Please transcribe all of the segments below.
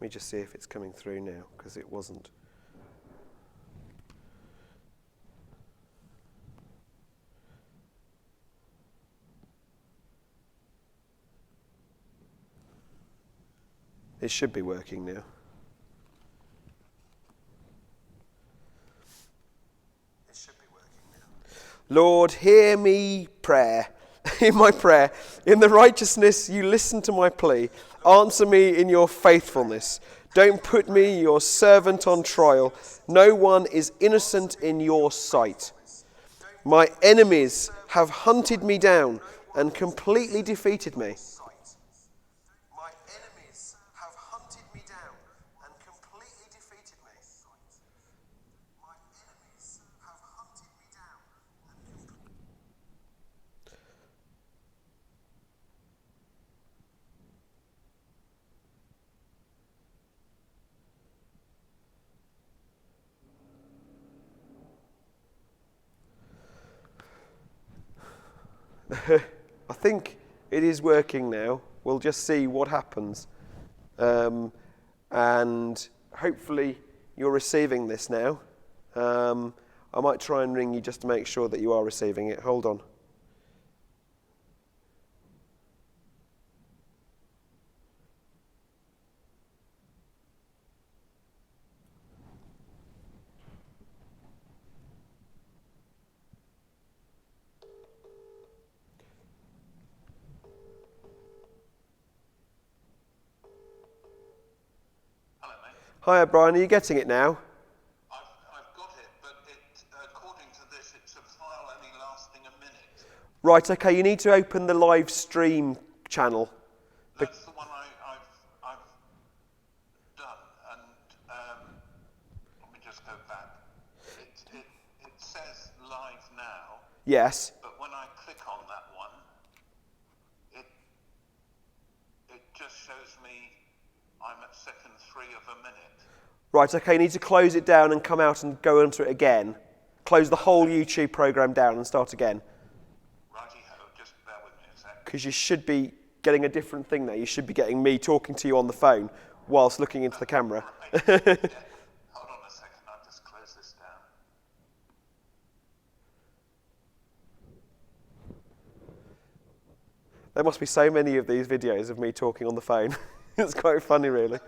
me just see if it's coming through now, because it wasn't. It should be working now. It should be working now. Lord, hear me prayer. In my prayer, in the righteousness you listen to my plea. Answer me in your faithfulness. Don't put me, your servant, on trial. No one is innocent in your sight. My enemies have hunted me down and completely defeated me. My enemies have hunted me down and completely defeated me. My enemies have hunted me down and completely... I think it is working now. We'll just see what happens. And hopefully you're receiving this now. I might try and ring you just to make sure that you are receiving it. Hold on. Hiya, Brian. Are you getting it now? I've got it, but according to this, it's a file only lasting a minute. Right, okay. You need to open the live stream channel. That's the one I've done, and let me just go back. It says live now. Yes. But when I click on that one, it just shows me I'm at second 3 of a minute. Right, okay, you need to close it down and come out and go into it again. Close the whole YouTube program down and start again. Righty-ho, just bear with me a sec. Because you should be getting a different thing there. You should be getting me talking to you on the phone whilst looking into the camera. Right. Yeah. Hold on a second, I'll just close this down. There must be so many of these videos of me talking on the phone. It's quite funny, really.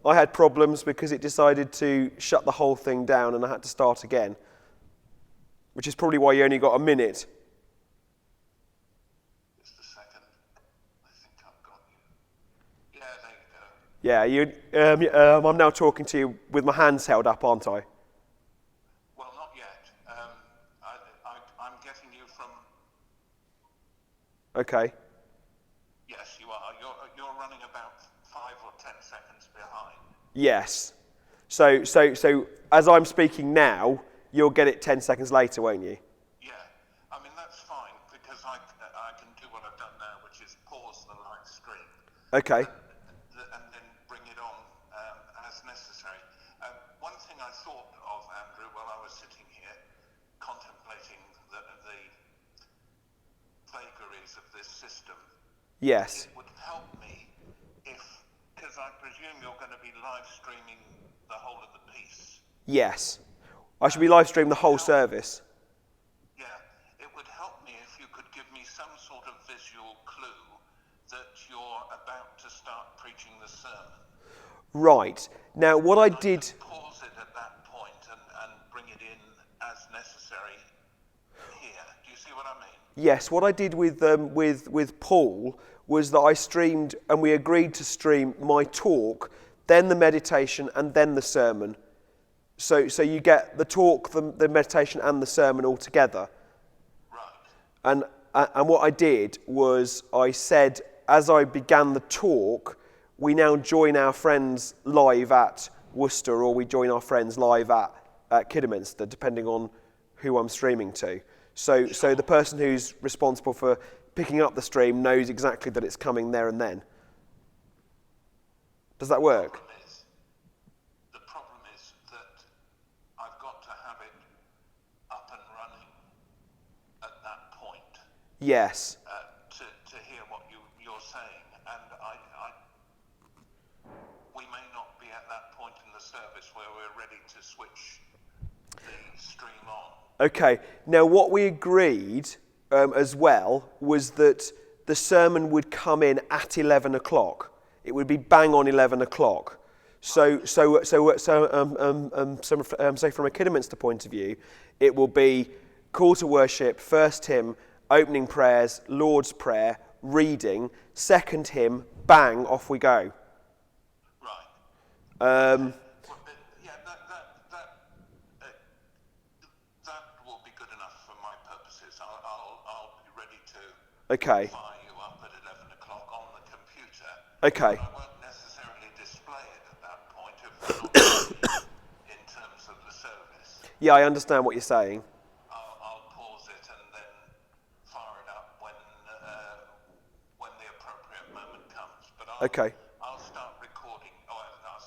I had problems because it decided to shut the whole thing down and I had to start again, which is probably why you only got a minute. Just a second. I think I've got you. Yeah, there you go. Yeah, I'm now talking to you with my hands held up, aren't I? Well, not yet. I'm getting you from... Okay. Yes, you are. You're running about 5 or 10 seconds behind. Yes. So as I'm speaking now, you'll get it 10 seconds later, won't you? Yeah. I mean, that's fine, because I can do what I've done now, which is pause the live stream. Okay. And then bring it on as necessary. One thing I thought of, Andrew, while I was sitting here contemplating the vagaries of this system, Yes. it would help me if, because I presume you're going to be live streaming the whole of the piece. Yes. I should be live streaming the whole service. Yeah, it would help me if you could give me some sort of visual clue that you're about to start preaching the sermon. Right. Now, what I did... Pause it at that point and bring it in as necessary here. Do you see what I mean? Yes, what I did with Paul was that I streamed, and we agreed to stream my talk, then the meditation, and then the sermon. So you get the talk, the meditation, and the sermon all together. Right. And what I did was I said, as I began the talk, we now join our friends live at Worcester, or we join our friends live at Kidderminster, depending on who I'm streaming to. So the person who's responsible for picking up the stream knows exactly that it's coming there and then. Does that work? The problem is that I've got to have it up and running at that point. Yes. To hear what you're point in the service where we're ready to switch the stream on. Okay. Now, what we agreed as well was that the sermon would come in at 11 o'clock. It would be bang on 11 o'clock. So say from a Kidderminster point of view, it will be call to worship, first hymn, opening prayers, Lord's Prayer, reading, second hymn, bang, off we go. Right. Yeah, that will be good enough for my purposes. I'll be ready to Okay. fire you up at 11 o'clock on the computer. Okay. But I won't necessarily display it at that point if we're not ready in terms of the service. Yeah, I understand what you're saying. I'll pause it and then fire it up when the appropriate moment comes. But I'll start recording, or I'll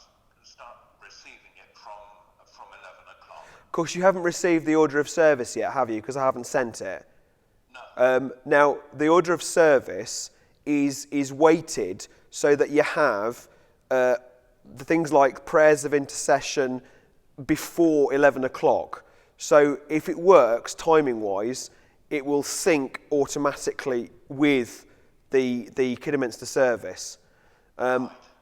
start receiving it from 11 o'clock. Of course, you haven't received the order of service yet, have you? Because I haven't sent it. No. Now, the order of service is weighted so that you have the things like prayers of intercession before 11 o'clock. So if it works timing-wise, it will sync automatically with the Kidderminster service.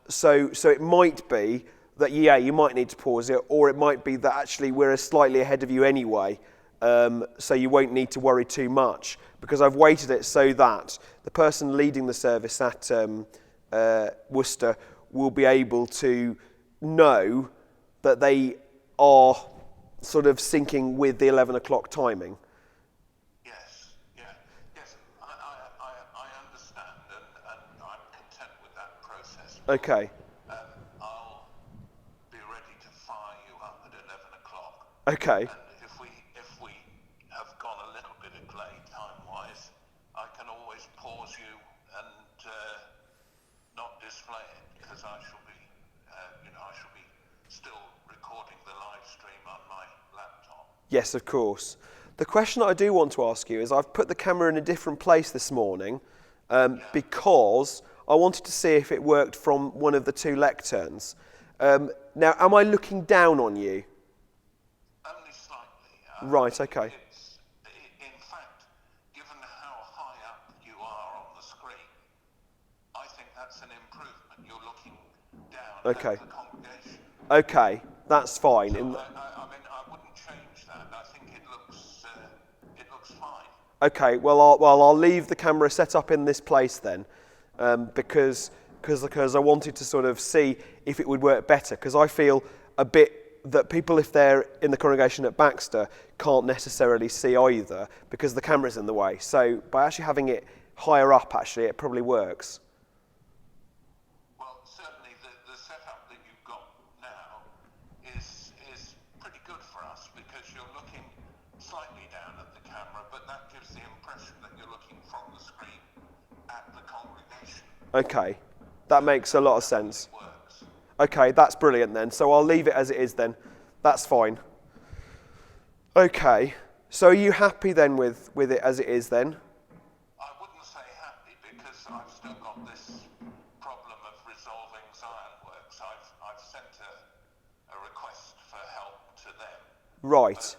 So it might be that, yeah, you might need to pause it, or it might be that actually we're slightly ahead of you anyway, so you won't need to worry too much, because I've weighted it so that the person leading the service at Worcester will be able to know that they are sort of syncing with the 11 o'clock timing. Yes, I understand, and I'm content with that process. Okay. I'll be ready to fire you up at 11 o'clock. Okay. And if we have gone a little bit late time-wise, I can always pause you and not display it, because I shall be still recording the live stream on my laptop. Yes, of course. The question that I do want to ask you is, I've put the camera in a different place this morning because I wanted to see if it worked from one of the two lecterns. Now, am I looking down on you? Only slightly. Right, okay. In fact, given how high up you are on the screen, I think that's an improvement. You're looking down at the congregation. Okay, that's fine. So I wouldn't change that. I think it looks fine. Okay, I'll leave the camera set up in this place then, because I wanted to sort of see if it would work better, because I feel a bit that people, if they're in the congregation at Baxter, can't necessarily see either because the camera's in the way. So by actually having it higher up, actually, it probably works. Well, certainly the setup that you've got now is pretty good for us, because you're looking slightly down at the camera, but that gives the impression that you're looking from the screen at the congregation. Okay, that makes a lot of sense. It works. Okay, that's brilliant then. So I'll leave it as it is then. That's fine. Okay, so are you happy then with it as it is then? I wouldn't say happy, because I've still got this problem of resolving Zionworks. I've sent a request for help to them. Right. But,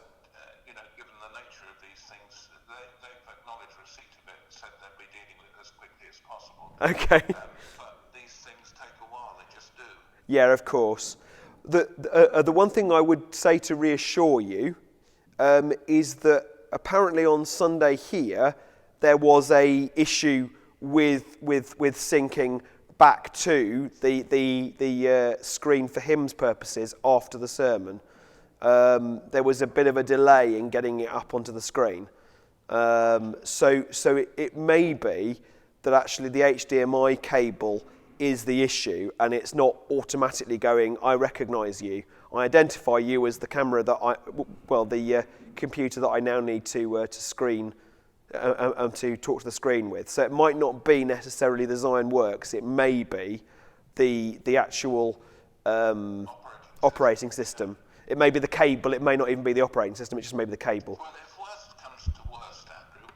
given the nature of these things, they've acknowledged receipt of it and said they'll be dealing with it as quickly as possible. Okay. But these things take a while, they just do. Yeah, of course. The one thing I would say to reassure you is that apparently on Sunday here there was a issue with syncing back to the screen for hymns purposes after the sermon. There was a bit of a delay in getting it up onto the screen. So it may be that actually the HDMI cable is the issue, and it's not automatically going, I recognise you, I identify you as the camera that the computer that I now need to screen to talk to the screen with. So it might not be necessarily the Zionworks, it may be the actual operating system. It may be the cable, it may not even be the operating system, it just may be the cable. Well, if worst comes to worst, Andrew,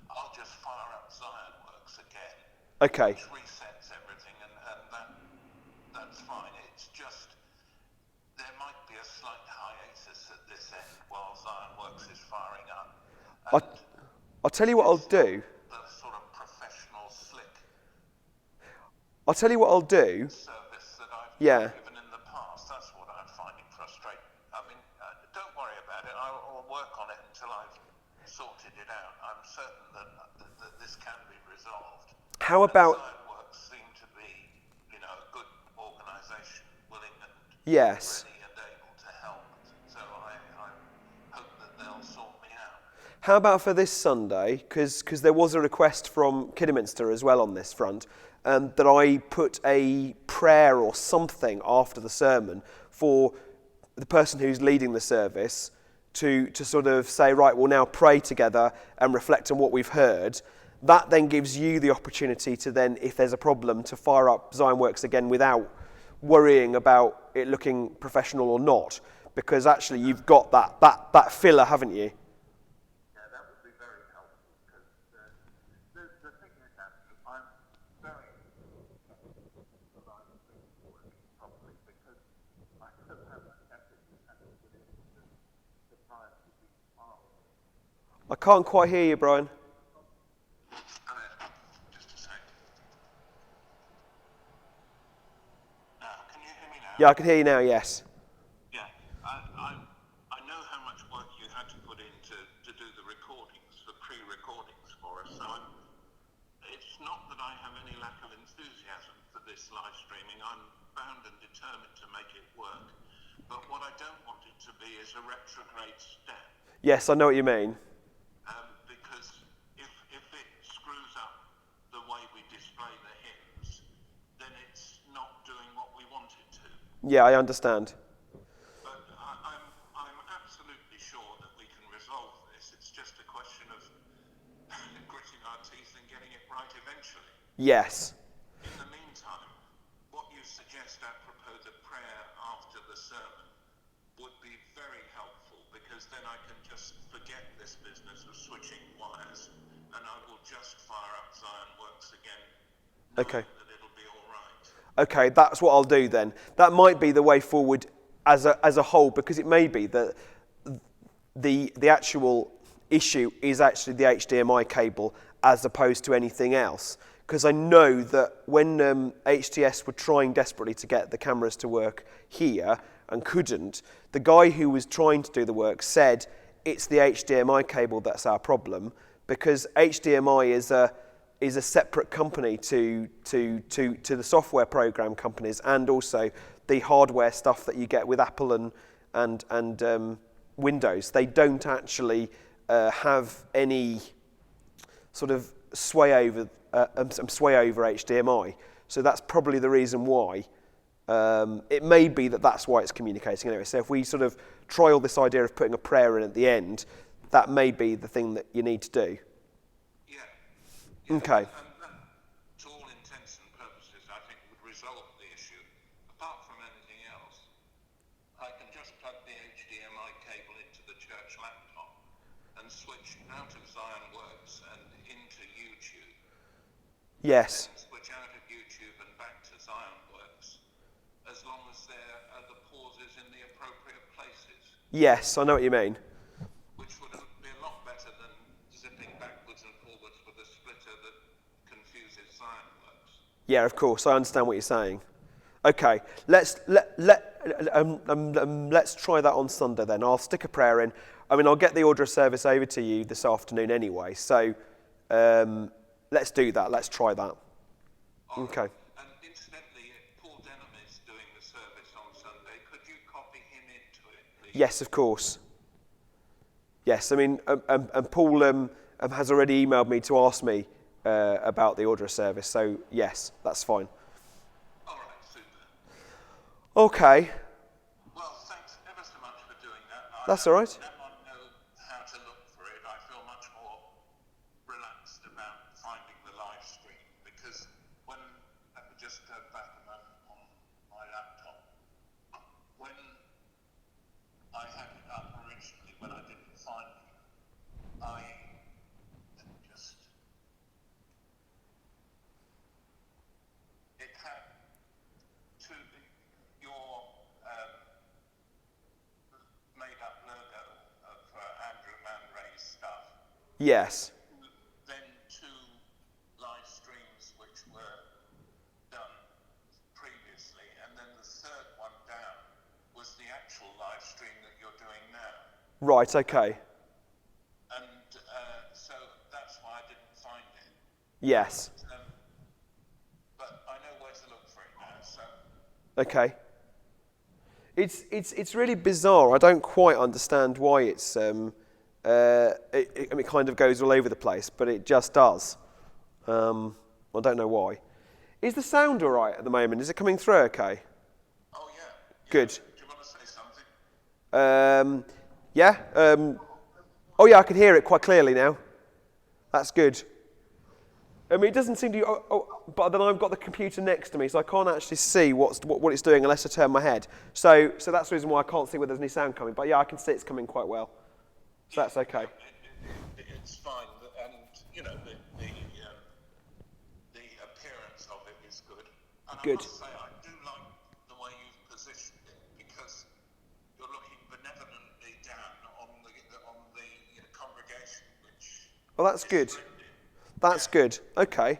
I'll just fire up Zionworks again. Okay. Which resets everything, and that's fine. It's just might be a slight hiatus at this end while Zion Works is firing up. I'll tell you what I'll do. The sort of professional, slick I'll tell you what I'll do. service that I've Yeah. given in the past. That's what I'm finding frustrating. I mean, don't worry about it. I'll work on it until I've sorted it out. I'm certain that this can be resolved. How about... Zion Works seem to be, a good organisation, willing and Yes. ready and able to help. So I hope that they'll sort me out. How about for this Sunday, because there was a request from Kidderminster as well on this front, that I put a prayer or something after the sermon for the person who's leading the service to sort of say, right, we'll now pray together and reflect on what we've heard. That then gives you the opportunity to then, if there's a problem, to fire up Zion Works again without worrying about it looking professional or not, because actually you've got that filler, haven't you? Yeah, that would be very helpful, because the thing is that I'm very that I'm working properly, because I still have that ethic and within the time to be smart. I can't quite hear you, Brian. Just a sec. Now, can you hear me now? Yeah, I can hear you now, yes. Yeah, I know how much work you had to put in to do the recordings, the pre-recordings for us, so it's not that I have any lack of enthusiasm for this live streaming. I'm bound and determined to make it work, but what I don't want it to be is a retrograde step, Yes, I know what you mean. because if it screws up the way we display the hymns, then it's not doing what we want it to. Yeah, I understand. But I'm absolutely sure that we can resolve this. It's just a question of gritting our teeth and getting it right eventually. Yes. In the meantime, what you suggest apropos the prayer after the sermon would be very helpful, because then I can just forget this business of switching wires and I will just fire up Zion Works again, knowing Okay. that it'll be all right. Okay, that's what I'll do then. That might be the way forward as a whole, because it may be that the actual issue is actually the HDMI cable as opposed to anything else. Because I know that when HTS were trying desperately to get the cameras to work here and couldn't, the guy who was trying to do the work said it's the HDMI cable that's our problem, because HDMI is a separate company to the software program companies and also the hardware stuff that you get with Apple and Windows. They don't actually have any sort of sway over HDMI. So that's probably the reason why. It may be that's why it's communicating anyway. So if we sort of trial this idea of putting a prayer in at the end, that may be the thing that you need to do. Yeah. Okay. And that, to all intents and purposes, I think would resolve the issue. Apart from anything else, I can just plug the HDMI cable into the church laptop and switch out of Zion Works and into YouTube. Yes. Then switch out of YouTube and back to Zion Works, as long as there are the pauses in the appropriate places. Yes, I know what you mean. Which would be a lot better than zipping backwards and forwards with a splitter that confuses Zion Works. Yeah, of course, I understand what you're saying. Okay, let's try that on Sunday then. I'll stick a prayer in. I mean, I'll get the order of service over to you this afternoon anyway. So let's do that. Let's try that. Okay. And incidentally, Paul Denham is doing the service on Sunday. Could you copy him into it, please? Yes, of course. Yes, I mean, and Paul has already emailed me to ask me about the order of service. So yes, that's fine. All right, super. Okay. Well, thanks ever so much for doing that. That's all right. Now I know how to look for it. I feel much more relaxed about finding the live stream, because when I just go back a moment on my laptop, when I had it up originally, when I didn't find it, it had your Yes. then 2 live streams which were done previously, and then the third one down was the actual live stream that you're doing now. Right, okay. And so that's why I didn't find it. Yes. But I know where to look for it now, so... Okay. It's really bizarre. I don't quite understand why it's it kind of goes all over the place, but it just does. I don't know why. Is the sound all right at the moment? Is it coming through okay? Oh, yeah. Good. Do you want to say something? Yeah. Oh yeah, I can hear it quite clearly now. That's good. I mean, it doesn't seem to. But then I've got the computer next to me, so I can't actually see what it's doing unless I turn my head. So that's the reason why I can't see whether there's any sound coming. But yeah, I can see it's coming quite well. So that's okay. It's fine, and you know the appearance of it is good. And Good. I must say, I do like the way you've positioned it because you're looking benevolently down on the congregation, which. Well, that's is good. splendid. That's good. Okay.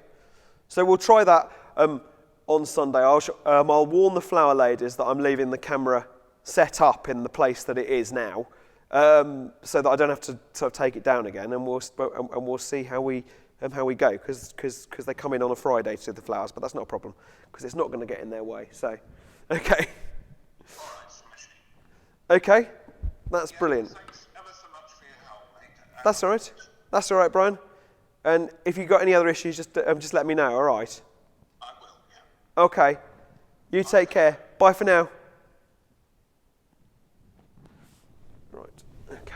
So we'll try that on Sunday. I'll warn the flower ladies that I'm leaving the camera set up in the place that it is now, so that I don't have to sort of take it down again, and we'll see how we go, because they come in on a Friday to do the flowers, but that's not a problem because it's not going to get in their way. So, okay. All right, smashing. Okay, that's brilliant. Thanks ever so much for your help, mate. That's all right. That's all right, Brian. And if you've got any other issues, just let me know. All right. I will. Yeah. Okay. You take care. Bye for now.